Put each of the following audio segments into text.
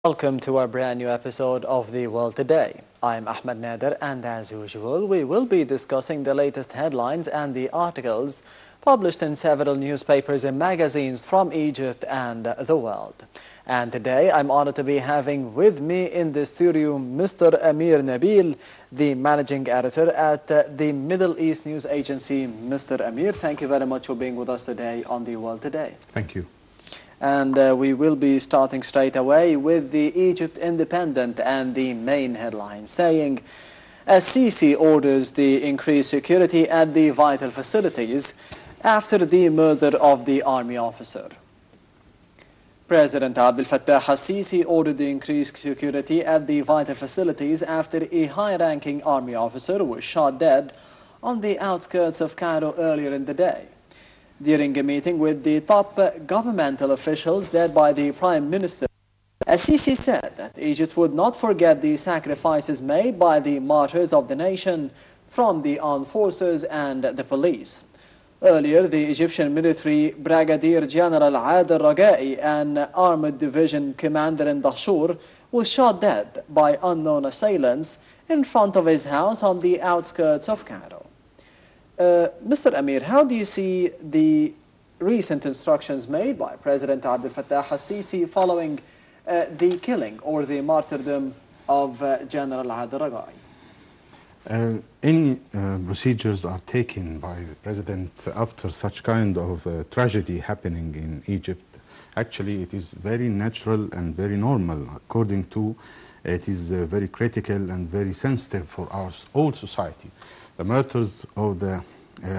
Welcome to our brand new episode of The World Today. I'm Ahmed Nader, and as usual, we will be discussing the latest headlines and the articles published in several newspapers and magazines from Egypt and the world. And today, I'm honored to be having with me in the studio Mr. Amir Nabil, the managing editor at the Middle East news agency. Mr. Amir, thank you very much for being with us today on The World Today. Thank you. And we will be starting straight away with the Egypt Independent and the main headline saying, Sisi orders the increased security at the vital facilities after the murder of the army officer. President Abdel Fattah al-Sisi ordered the increased security at the vital facilities after a high-ranking army officer was shot dead on the outskirts of Cairo earlier in the day. During a meeting with the top governmental officials led by the Prime Minister, al-Sisi said that Egypt would not forget the sacrifices made by the martyrs of the nation from the armed forces and the police. Earlier, the Egyptian military Brigadier General Adel Ragai, an armored division commander in Dahshur, was shot dead by unknown assailants in front of his house on the outskirts of Cairo. Mr. Amir, how do you see the recent instructions made by President Abdel Fattah al-Sisi following the killing or the martyrdom of General Adel Ragai? Any procedures are taken by the President after such kind of tragedy happening in Egypt. Actually, it is very natural and very normal. According to, it is very critical and very sensitive for our whole society. The murders of the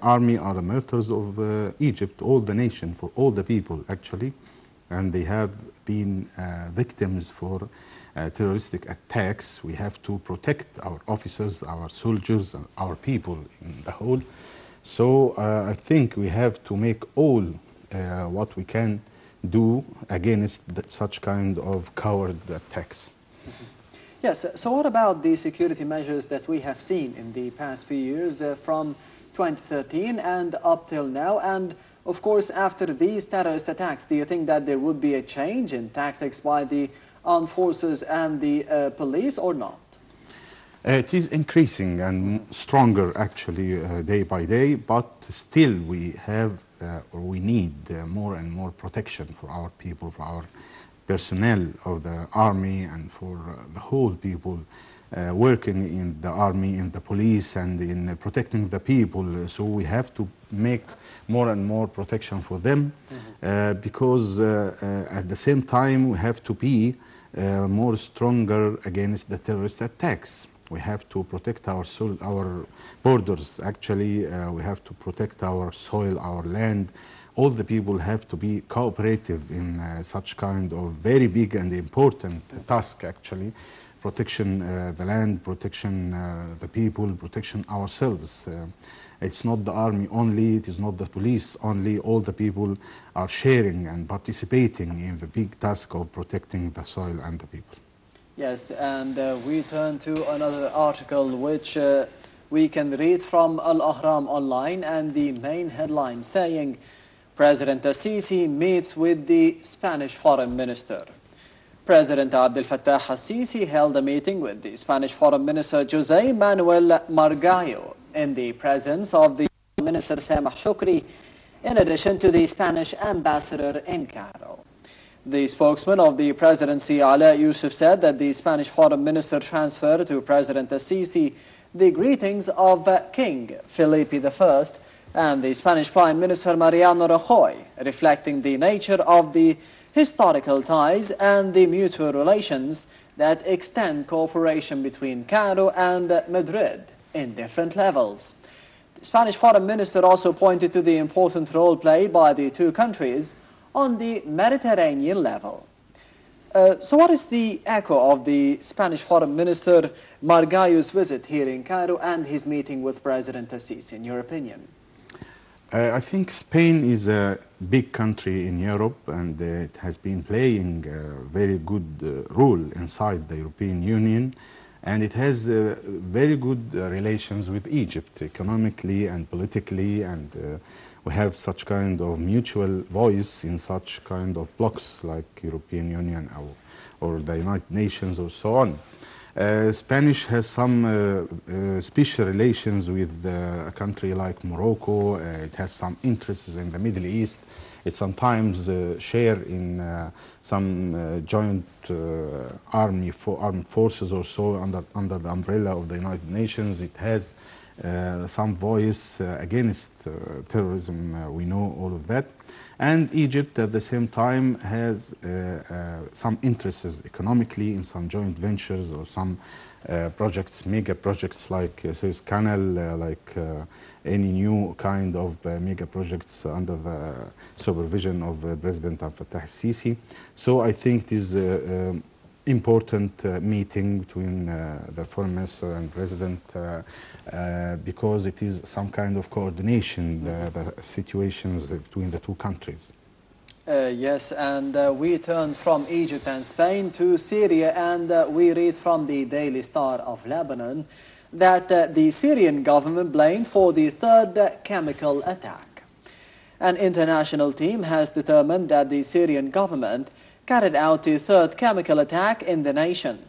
army are the murders of Egypt, all the nation, for all the people actually, and they have been victims for terroristic attacks. We have to protect our officers, our soldiers, and our people in the whole. So I think we have to make all what we can do against such kind of coward attacks. Mm-hmm. Yes, so what about the security measures that we have seen in the past few years from 2013 and up till now? And of course, after these terrorist attacks, do you think that there would be a change in tactics by the armed forces and the police or not? It is increasing and stronger actually day by day, but still we have or we need more and more protection for our people, for our personnel of the army, and for the whole people working in the army, in the police, and in protecting the people. So we have to make more and more protection for them, because at the same time we have to be more stronger against the terrorist attacks. We have to protect our borders. Actually, we have to protect our soil, our land. All the people have to be cooperative in such kind of very big and important task, actually. Protection the land, protection the people, protection ourselves. It's not the army only, it is not the police only. All the people are sharing and participating in the big task of protecting the soil and the people. Yes, and we turn to another article which we can read from Al-Ahram online, and the main headline saying, President al-Sisi meets with the Spanish Foreign Minister. President Abdel Fattah al-Sisi held a meeting with the Spanish Foreign Minister José Manuel Margallo in the presence of the Minister Samah Shukri, in addition to the Spanish ambassador in Cairo. The spokesman of the presidency, Ala Yusuf, said that the Spanish Foreign Minister transferred to President al-Sisi the greetings of King Felipe I and the Spanish Prime Minister Mariano Rajoy, reflecting the nature of the historical ties and the mutual relations that extend cooperation between Cairo and Madrid in different levels. The Spanish Foreign Minister also pointed to the important role played by the two countries on the Mediterranean level. So what is the echo of the Spanish Foreign Minister Margallo's visit here in Cairo and his meeting with President al-Sisi, in your opinion? I think Spain is a big country in Europe, and it has been playing a very good role inside the European Union, and it has very good relations with Egypt, economically and politically, and we have such kind of mutual voice in such kind of blocks like European Union or the United Nations or so on. Spanish has some special relations with a country like Morocco. It has some interests in the Middle East. It sometimes share in some joint armed forces or so under the umbrella of the United Nations. It has some voice against terrorism. We know all of that. And Egypt at the same time has some interests economically in some joint ventures or some projects, mega projects like Suez Canal, like any new kind of mega projects under the supervision of President Abdel Fattah al-Sisi. So I think it is important meeting between the foreign minister and president because it is some kind of coordination, the situations between the two countries. Yes, and we turn from Egypt and Spain to Syria, and we read from the Daily Star of Lebanon that the Syrian government blamed for the third chemical attack. An international team has determined that the Syrian government carried out the third chemical attack in the nation.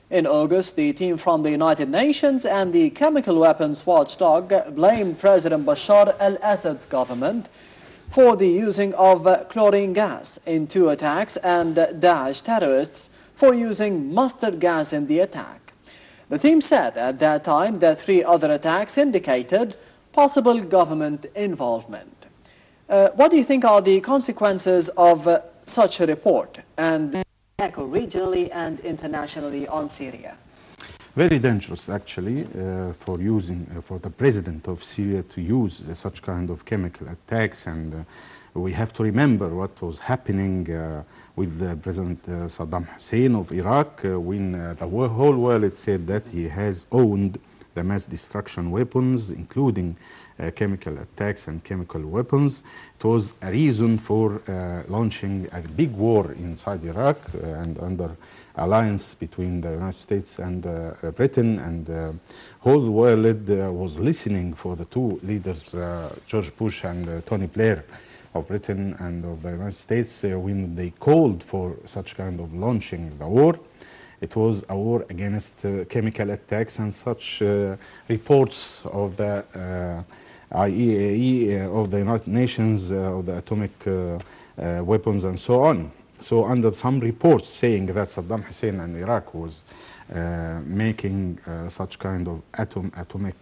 In August, the team from the United Nations and the chemical weapons watchdog blamed President Bashar al-Assad's government for the using of chlorine gas in 2 attacks and Daesh terrorists for using mustard gas in the attack. The team said at that time that 3 other attacks indicated possible government involvement. What do you think are the consequences of such a report and echo regionally and internationally on Syria? Very dangerous, actually, for the president of Syria to use such kind of chemical attacks. And we have to remember what was happening with President Saddam Hussein of Iraq when the whole world said that he has owned the mass destruction weapons, including chemical attacks and chemical weapons. It was a reason for launching a big war inside Iraq and under alliance between the United States and Britain, and the whole world was listening for the 2 leaders, George Bush and Tony Blair of Britain and of the United States, when they called for such kind of launching the war. It was a war against chemical attacks, and such reports of the IAEA, of the United Nations, of the atomic weapons and so on. So under some reports saying that Saddam Hussein and Iraq was making such kind of atomic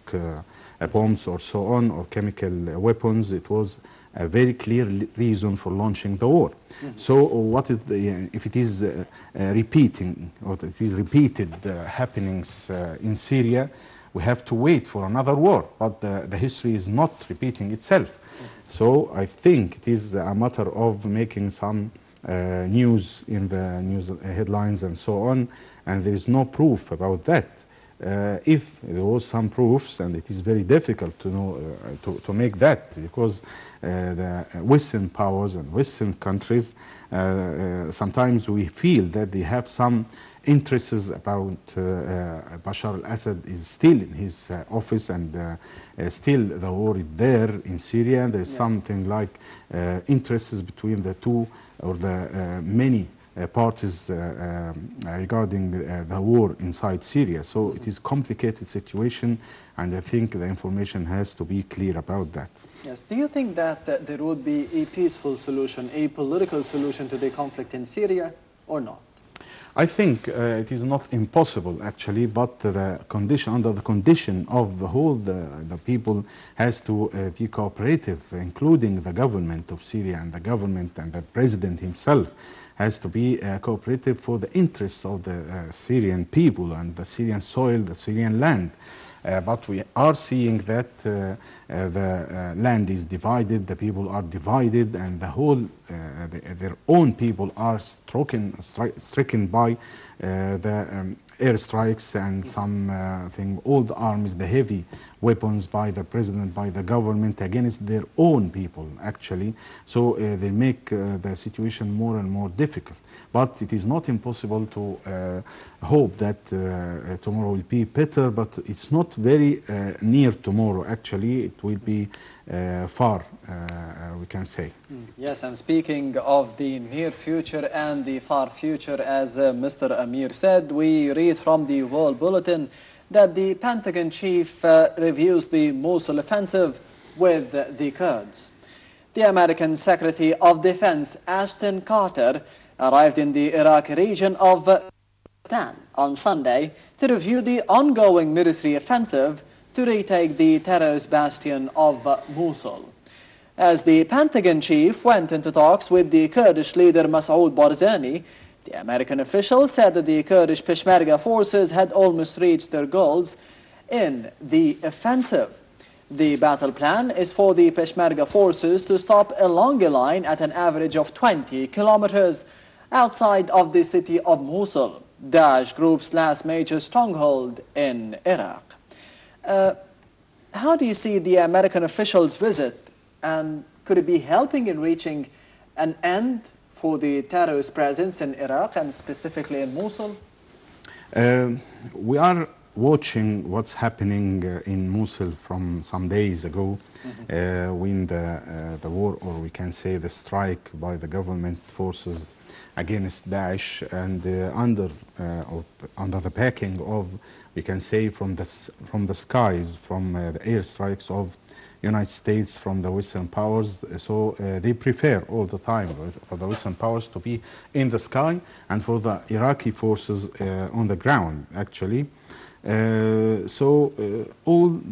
bombs or so on, or chemical weapons, it was a very clear reason for launching the war. So what is if it is repeating, or it is repeated happenings in Syria, we have to wait for another war, but the history is not repeating itself. So I think it is a matter of making some news in the news headlines and so on, and there is no proof about that. If there was some proofs, and it is very difficult to know to make that, because the Western powers and Western countries sometimes we feel that they have some interests about Bashar al-Assad is still in his office, and still the war is there in Syria. There is something like interests between the two or the many parties regarding the war inside Syria. So it is a complicated situation, and I think the information has to be clear about that. Yes. Do you think that there would be a peaceful solution, a political solution to the conflict in Syria, or not? I think it is not impossible, actually, but the condition, under the condition of the whole, the people has to be cooperative, including the government of Syria and the government and the president himself has to be cooperative for the interests of the Syrian people and the Syrian soil, the Syrian land. But we are seeing that the land is divided, the people are divided, and the whole, their own people are stricken by the airstrikes and some all the armies, the heavy weapons by the president, by the government against their own people, actually. So they make the situation more and more difficult. But it is not impossible to hope that tomorrow will be better, but it's not very near tomorrow, actually. It will be far, we can say. Yes, and speaking of the near future and the far future, as Mr. Amir said, we read from the World Bulletin that the Pentagon chief reviews the Mosul offensive with the Kurds. The American Secretary of Defense, Ashton Carter, arrived in the Iraq region of Kurdistan on Sunday to review the ongoing military offensive to retake the terrorist bastion of Mosul. As the Pentagon chief went into talks with the Kurdish leader Masoud Barzani, the American official said that the Kurdish Peshmerga forces had almost reached their goals in the offensive. The battle plan is for the Peshmerga forces to stop along a line at an average of 20 kilometers outside of the city of Mosul, Daesh group's last major stronghold in Iraq. How do you see the American officials' visit, and could it be helping in reaching an end for the terrorist presence in Iraq and specifically in Mosul? We are watching what's happening in Mosul from some days ago, when the war, or we can say the strike by the government forces against Daesh, and under the backing of, we can say, from the skies, from the airstrikes of United States, from the Western powers. So they prefer all the time for the Western powers to be in the sky and for the Iraqi forces on the ground, actually. All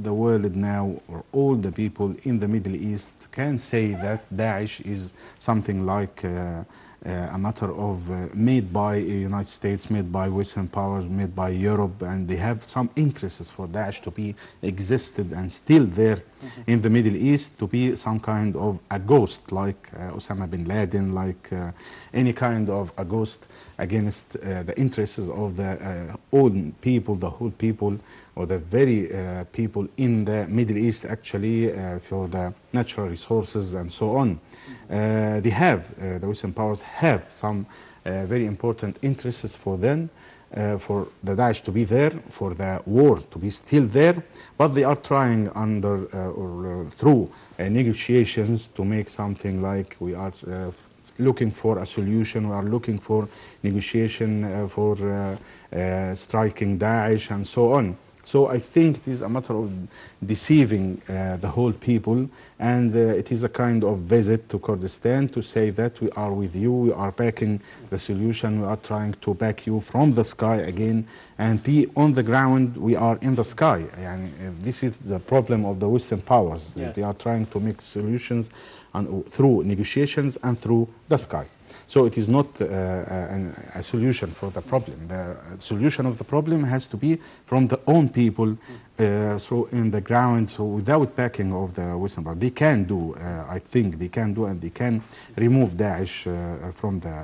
the world now, or all the people in the Middle East, can say that Daesh is something like a matter of made by United States, made by Western powers, made by Europe, and they have some interests for Daesh to be existed and still there in the Middle East, to be some kind of a ghost, like Osama bin Laden, like any kind of a ghost against the interests of the old people, the whole people, or the very people in the Middle East, actually, for the natural resources and so on. They have, the Western powers have some very important interests for them, for the Daesh to be there, for the war to be still there, but they are trying under or through negotiations to make something like we are looking for a solution, we are looking for negotiation for striking Daesh and so on. So I think it is a matter of deceiving the whole people, and it is a kind of visit to Kurdistan to say that we are with you, we are backing the solution, we are trying to back you from the sky again, and be on the ground, we are in the sky. And this is the problem of the Western powers. Yes. They are trying to make solutions through negotiations and through the sky. So it is not a solution for the problem. The solution of the problem has to be from the own people, so in the ground, so without backing of the Western power. They can do, I think they can do, and they can remove Daesh from the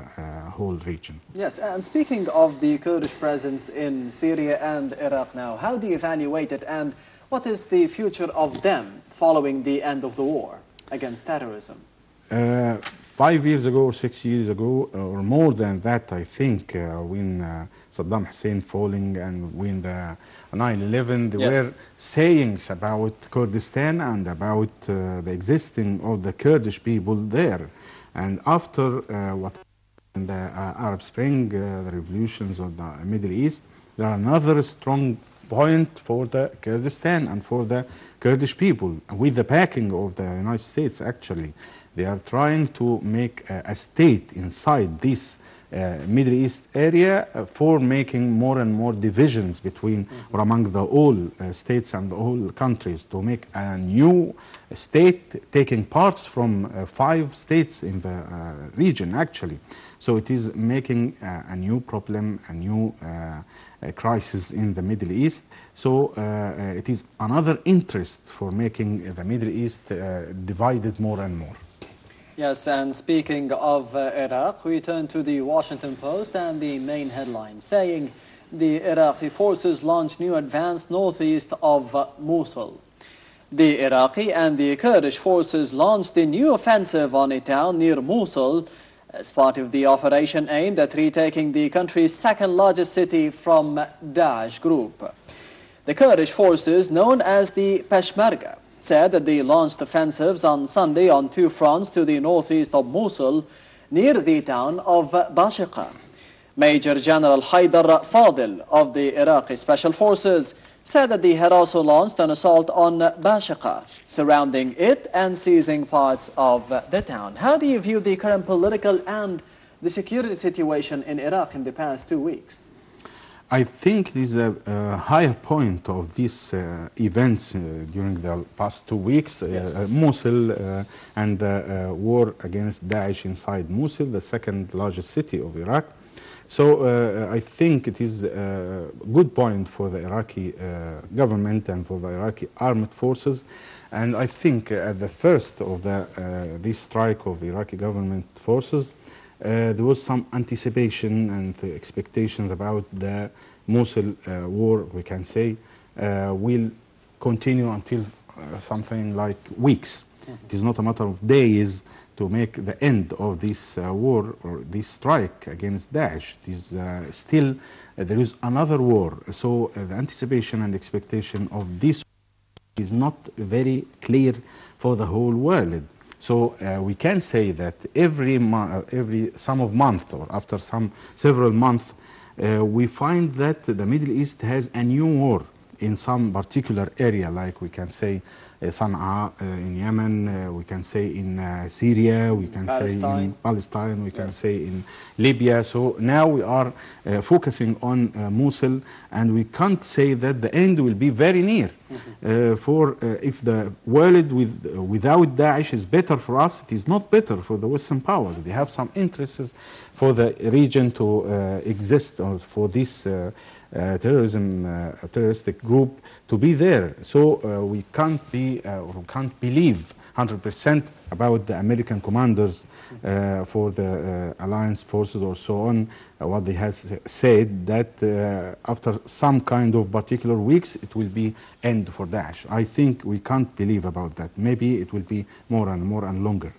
whole region. Yes, and speaking of the Kurdish presence in Syria and Iraq now, how do you evaluate it, and what is the future of them following the end of the war against terrorism? 5 years ago, 6 years ago, or more than that, I think, when Saddam Hussein falling and when the 9/11, there were sayings about Kurdistan and about the existing of the Kurdish people there. And after what happened in the Arab Spring, the revolutions of the Middle East, there are another strong point for the Kurdistan and for the Kurdish people, with the backing of the United States, actually. They are trying to make a state inside this Middle East area for making more and more divisions between or among the all states and the all countries, to make a new state taking parts from 5 states in the region, actually. So it is making a new problem, a new crisis in the Middle East. So it is another interest for making the Middle East divided more and more. Yes, and speaking of Iraq, we turn to the Washington Post and the main headline saying the Iraqi forces launch new advance northeast of Mosul. The Iraqi and the Kurdish forces launched a new offensive on a town near Mosul as part of the operation aimed at retaking the country's second largest city from Daesh group. The Kurdish forces, known as the Peshmerga, said that they launched offensives on Sunday on two fronts to the northeast of Mosul, near the town of Bashiqa. Major General Haidar Fadil of the Iraqi Special Forces said that they had also launched an assault on Bashiqa, surrounding it and seizing parts of the town. How do you view the current political and the security situation in Iraq in the past 2 weeks? I think this is a higher point of these events during the past 2 weeks. Yes. Mosul and war against Daesh inside Mosul, the second largest city of Iraq. So I think it is a good point for the Iraqi government and for the Iraqi armed forces. And I think at the first of this strike of Iraqi government forces, there was some anticipation and expectations about the Mosul war, we can say, will continue until something like weeks. It is not a matter of days to make the end of this war or this strike against Daesh. It is still, there is another war. So the anticipation and expectation of this is not very clear for the whole world. So we can say that every some of month or after several months, we find that the Middle East has a new war in some particular area, like we can say Sana'a in Yemen, we can say in Syria, we can say in Palestine, we can say in Libya. So now we are focusing on Mosul, and we can't say that the end will be very near. If the world without Daesh is better for us, it is not better for the Western powers. They have some interests for the region to exist, or for this terroristic group to be there. So we can't believe 100% about the American commanders for the alliance forces or so on, what they have said, that after some kind of particular weeks it will be end for Daesh. I think we can't believe about that. Maybe it will be more and more and longer.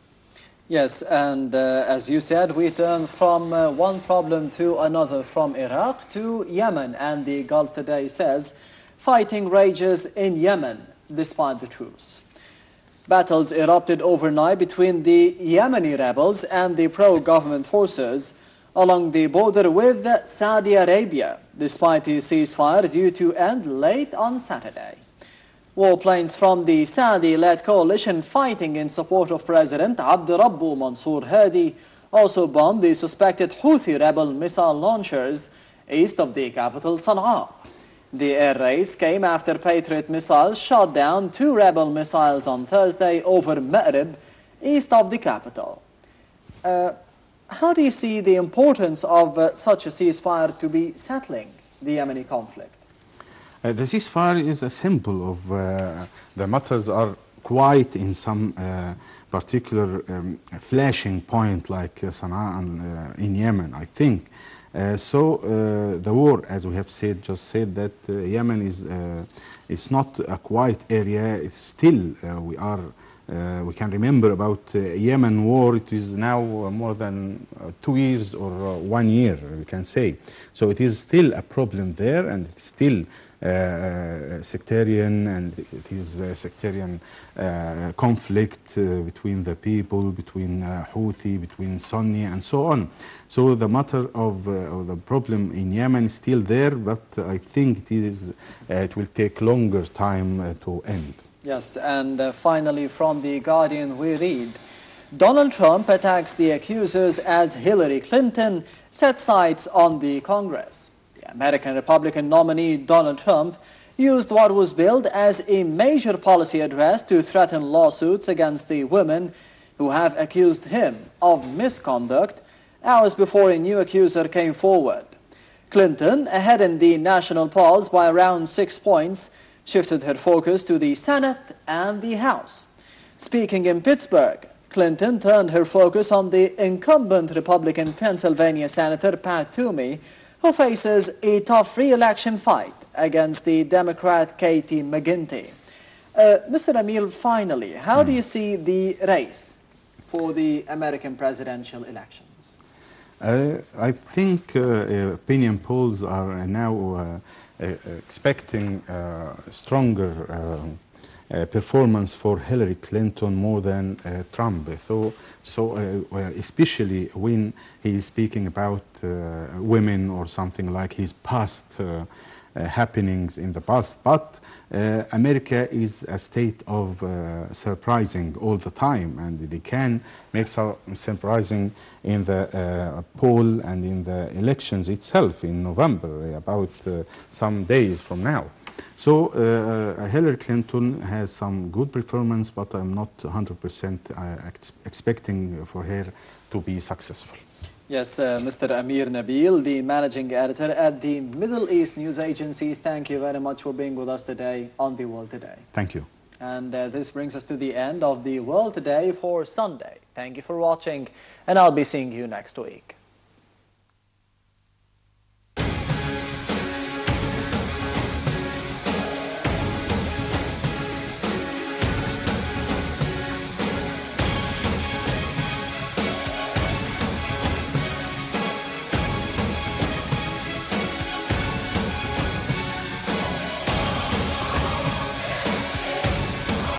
Yes, and as you said, we turn from one problem to another, from Iraq to Yemen, and the Gulf today says fighting rages in Yemen despite the truce. Battles erupted overnight between the Yemeni rebels and the pro-government forces along the border with Saudi Arabia, despite a ceasefire due to end late on Saturday. Warplanes from the Saudi-led coalition fighting in support of President Abdurrabbu Mansour Hadi also bombed the suspected Houthi rebel missile launchers east of the capital Sana'a. The air race came after Patriot missiles shot down 2 rebel missiles on Thursday over Ma'rib, east of the capital. How do you see the importance of such a ceasefire to be settling the Yemeni conflict? The ceasefire is a symbol of the matters are quiet in some particular flashing point like Sana'a and in Yemen, I think. The war, as we have just said that Yemen is not a quiet area. It's still we can remember about Yemen war. It is now more than 2 years or 1 year, we can say. So it is still a problem there, and it's still sectarian, and it is a sectarian conflict between the people, between Houthi, between Sunni, and so on. So the matter of the problem in Yemen is still there, but I think it will take longer time to end. Yes, and finally from The Guardian we read, Donald Trump attacks the accusers as Hillary Clinton set sights on the Congress. The American Republican nominee Donald Trump used what was billed as a major policy address to threaten lawsuits against the women who have accused him of misconduct hours before a new accuser came forward. Clinton, ahead in the national polls by around 6 points, shifted her focus to the Senate and the House. Speaking in Pittsburgh, Clinton turned her focus on the incumbent Republican Pennsylvania Senator Pat Toomey, who faces a tough re-election fight against the Democrat Katie McGinty. Mr. Amir, finally, how do you see the race for the American presidential elections? I think opinion polls are now expecting stronger performance for Hillary Clinton more than Trump. So especially when he is speaking about women or something like his past happenings in the past. But America is a state of surprising all the time, and they can make some surprising in the poll and in the elections itself in November, about some days from now. So Hillary Clinton has some good performance, but I'm not 100% expecting for her to be successful. Yes, Mr. Amir Nabil, the managing editor at the Middle East News Agencies, thank you very much for being with us today on The World Today. Thank you. And this brings us to the end of The World Today for Sunday. Thank you for watching, and I'll be seeing you next week.